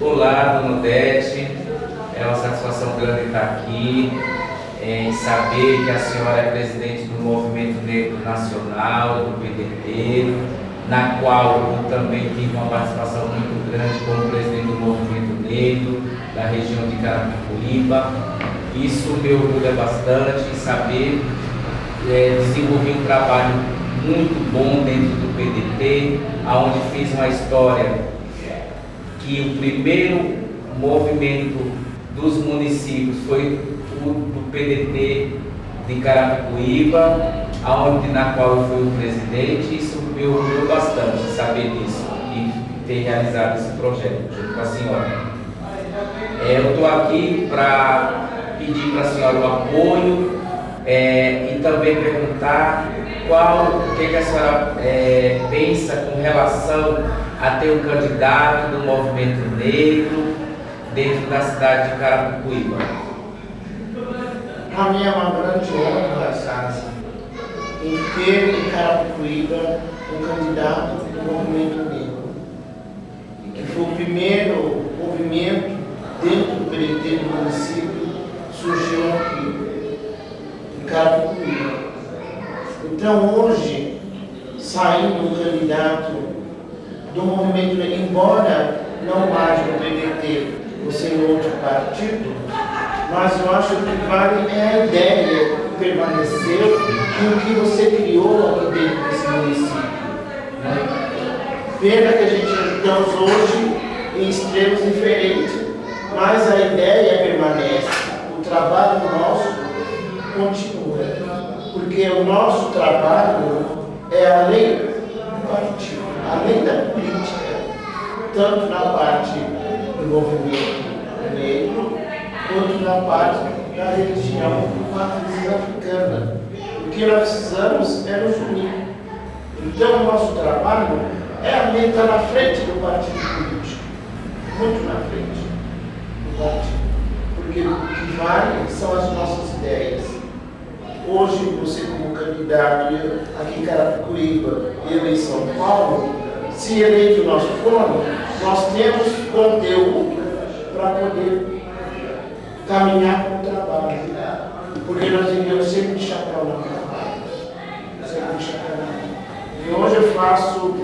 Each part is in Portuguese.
Olá, dona Odete, é uma satisfação grande estar aqui, em saber que a senhora é presidente do Movimento Negro Nacional, do PDT, na qual eu também tive uma participação muito grande como presidente do Movimento Negro da região de Carapicuíba. Isso me orgulha bastante, saber desenvolver um trabalho muito bom dentro do PDT, onde fiz uma história que o primeiro movimento dos municípios foi o do PDT de Carapicuíba, na qual eu fui o presidente. Isso me orgulhou bastante saber disso e ter realizado esse projeto junto com a senhora. Eu estou aqui para pedir para a senhora o apoio e também perguntar o que a senhora pensa com relação a ter um candidato do movimento negro dentro da cidade de Carapicuíba. Para mim é uma grande honra, Sassi, em ter em Carapicuíba um candidato do movimento negro, que foi o primeiro movimento dentro do PDT do município que surgiu aqui, em Carapicuíba. Então hoje, saindo um candidato do movimento negro, embora não haja no PDT ou em outro partido, mas eu acho que vale a ideia que permaneceu e o que você criou aqui dentro desse município. Pena que a gente estamos hoje em extremos diferentes, mas a ideia permanece, o trabalho nosso continua, porque o nosso trabalho é além do partido, além da política, tanto na parte do movimento negro, quanto na parte da religião matriz africana. O que nós precisamos é nos unir. Então, o nosso trabalho está na frente do partido político, muito na frente do partido, porque o que vale são as nossas ideias. Hoje, você como candidato aqui em Carapicuíba e eu em São Paulo, se eleito o nosso fórum, nós temos conteúdo para poder caminhar com o trabalho, porque nós devemos sempre de chapéu na mão, sempre de chapéu na mão. E hoje eu faço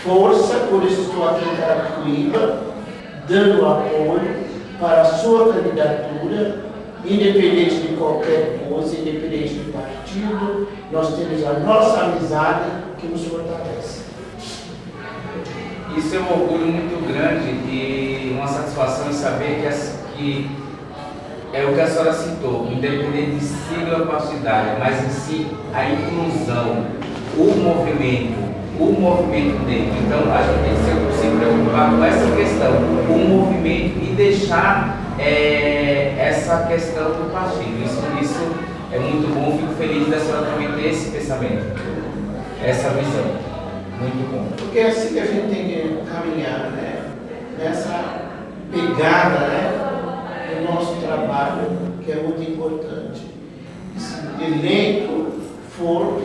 força, por isso estou aqui em Carapicuíba, dando apoio para a sua candidatura, independente de qualquer coisa, independente do partido, nós temos a nossa amizade que nos fortalece. Isso é um orgulho muito grande e uma satisfação em saber que é o que a senhora citou, independente de sigla partidária, mas em si a inclusão, o movimento negro. Então a gente tem que se preocupar com essa questão, o movimento, e deixar essa questão do partido. Isso é muito bom, fico feliz da senhora também ter esse pensamento, essa visão. Muito bom. Porque é assim que a gente tem que caminhar, né? Nessa pegada, né? Do nosso trabalho, que é muito importante. Se eleito for,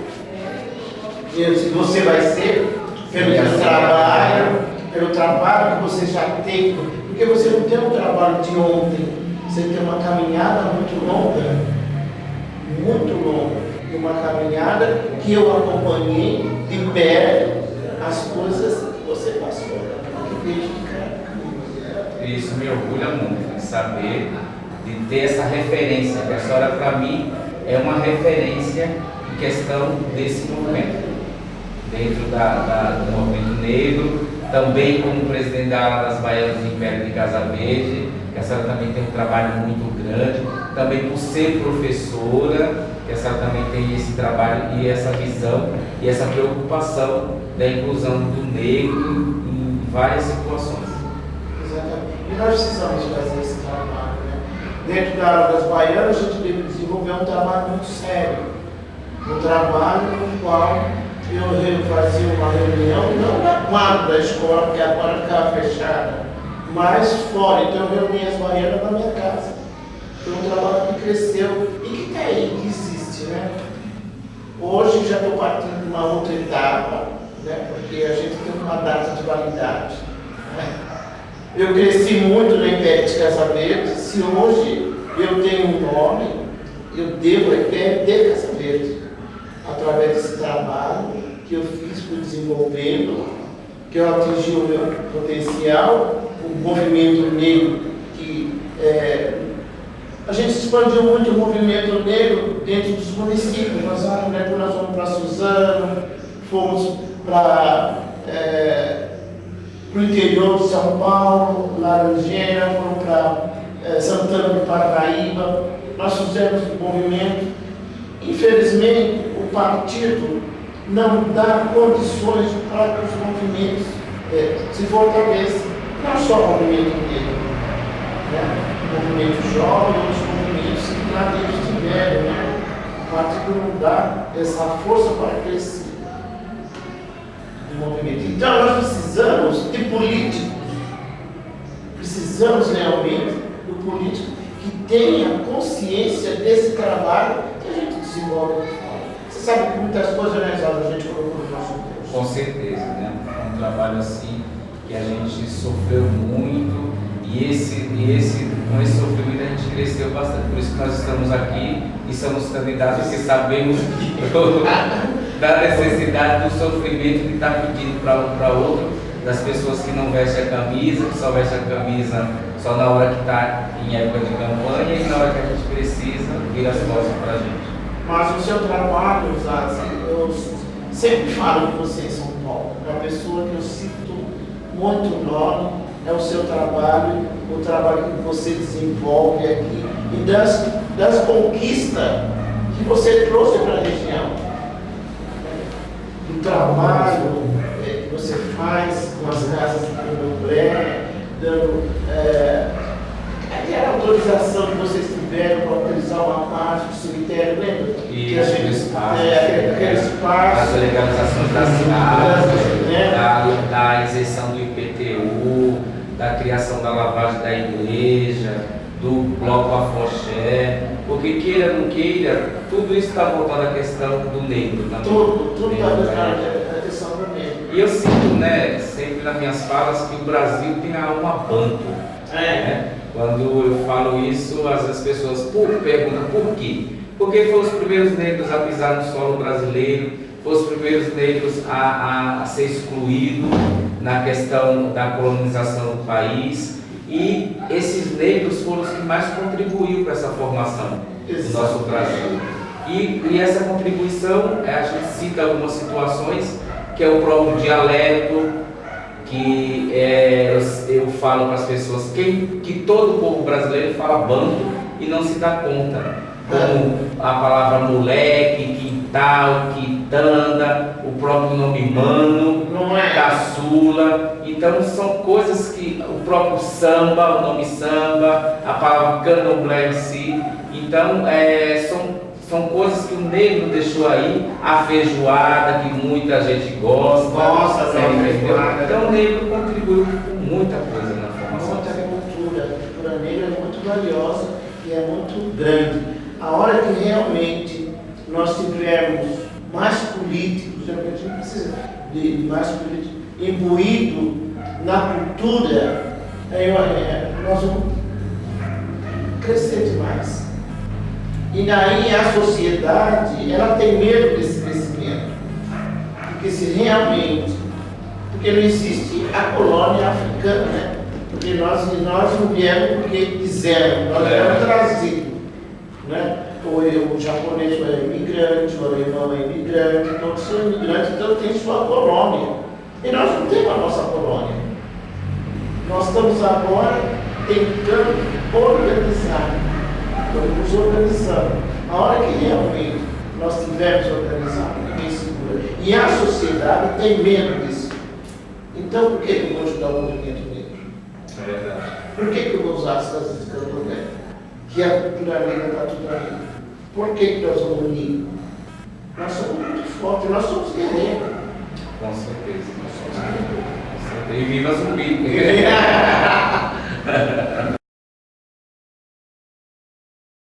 se você vai ser, pelo trabalho que você já tem, porque você não tem um trabalho de ontem, você tem uma caminhada muito longa, e uma caminhada que eu acompanhei de perto as coisas que você passou, que desde cara. Isso me orgulha muito, de saber, de ter essa referência, que a senhora para mim é uma referência em questão desse movimento, dentro do movimento negro, também como presidente da ala das Baianas do Império de Casa Verde, que a senhora também tem um trabalho muito grande, também por ser professora, que a senhora também tem esse trabalho e essa visão e essa preocupação da inclusão do negro em várias situações. Exatamente. E nós precisamos fazer esse trabalho, né? Dentro da ala das Baianas, a gente desenvolveu um trabalho muito sério, um trabalho no qual eu fazia uma reunião, não na quadra da escola, porque a quadra ficava fechada, mas fora. Então eu reunia as baianas na minha casa. Foi um trabalho que cresceu e que está aí, que existe, né? Hoje já estou partindo de uma outra etapa, né? Porque a gente tem uma data de validade, né? Eu cresci muito na Império de Casa Verde. Se hoje eu tenho um nome, eu devo a Império de Casa Verde, através desse trabalho que eu fiz por desenvolvendo, que eu atingi o meu potencial, o movimento negro, que a gente expandiu muito o movimento negro dentro dos municípios. Nós vamos para Suzano, fomos para o interior de São Paulo, Laranjeira, fomos para Santana do Paraíba. Nós fizemos um movimento. Infelizmente, o partido não dá condições para que os movimentos se fortaleçam. Não só o movimento negro, né? O movimento jovem, os movimentos que lá dentro estiveram, né? O partido não dá essa força para crescer do movimento. Então, nós precisamos de políticos, precisamos realmente do político que tenha consciência desse trabalho que a gente desenvolve aqui fora. Você sabe que muitas coisas a gente colocou no nosso Deus. Com certeza, né? É um trabalho assim que a gente sofreu muito e com esse sofrimento a gente cresceu bastante. Por isso que nós estamos aqui e somos candidatos, porque sabemos da necessidade do sofrimento que está pedindo para um para outro, das pessoas que não vestem a camisa, que só vestem a camisa só na hora que está em época de campanha e na hora que a gente precisa vir as costas para a gente. Mas o seu trabalho, eu sempre falo de você em São Paulo, uma pessoa que eu sinto muito nome, é o seu trabalho, o trabalho que você desenvolve aqui e das conquistas que você trouxe para a região. Do trabalho que você faz com as casas de candomblé, dando aquela autorização que vocês tiveram para autorizar uma parte do cemitério, lembra? E aquele espaço, as legalizações das casas, da isenção do IPTU, da criação da lavagem da igreja, do bloco Afoxé, porque queira ou não queira, tudo isso está voltado à questão do negro. Tudo está voltado à questão do negro. E eu sinto, né, sempre nas minhas falas, que o Brasil tem a alma banto. Né? Quando eu falo isso, as pessoas perguntam por quê? Porque foram os primeiros negros a pisar no solo brasileiro, foram os primeiros negros a ser excluídos na questão da colonização do país, e esses negros foram os que mais contribuíram para essa formação do nosso Brasil. E essa contribuição, a gente cita algumas situações, que é o próprio dialeto, que eu falo para as pessoas que todo o povo brasileiro fala banto e não se dá conta. Como a palavra moleque, quintal, quitanda, o próprio nome mano, caçula. Então são coisas que o próprio samba, o nome samba, a palavra candomblé em si. Então são coisas que o negro deixou aí, a feijoada, que muita gente gosta. Então o negro contribuiu com muita coisa na formação. Muita cultura. A cultura negra é muito valiosa e é muito grande. A hora que realmente nós tivermos mais políticos, a gente precisa de mais políticos, imbuído na cultura, nós vamos crescer demais. E daí a sociedade, ela tem medo desse crescimento. Porque se realmente, porque não existe a colônia africana, né? Porque nós não viemos porque quiseram, nós viemos trazidos. Né? O japonês é imigrante, o alemão é imigrante, todos são imigrantes, então tem sua colônia. E nós não temos a nossa colônia. Nós estamos agora tentando organizar. Estamos nos organizando. A hora que realmente nós tivermos organizado, ninguém segura. E a sociedade tem medo disso. Então por que eu vou ajudar o movimento negro? É verdade. Por que eu vou usar as casas de candomblé? Que a cultura negra está tudo aí. Por que nós vamos unir? Nós somos muito fortes, nós somos guerreiros. Com certeza. Nós somos guerreiros. E viva Zumbi!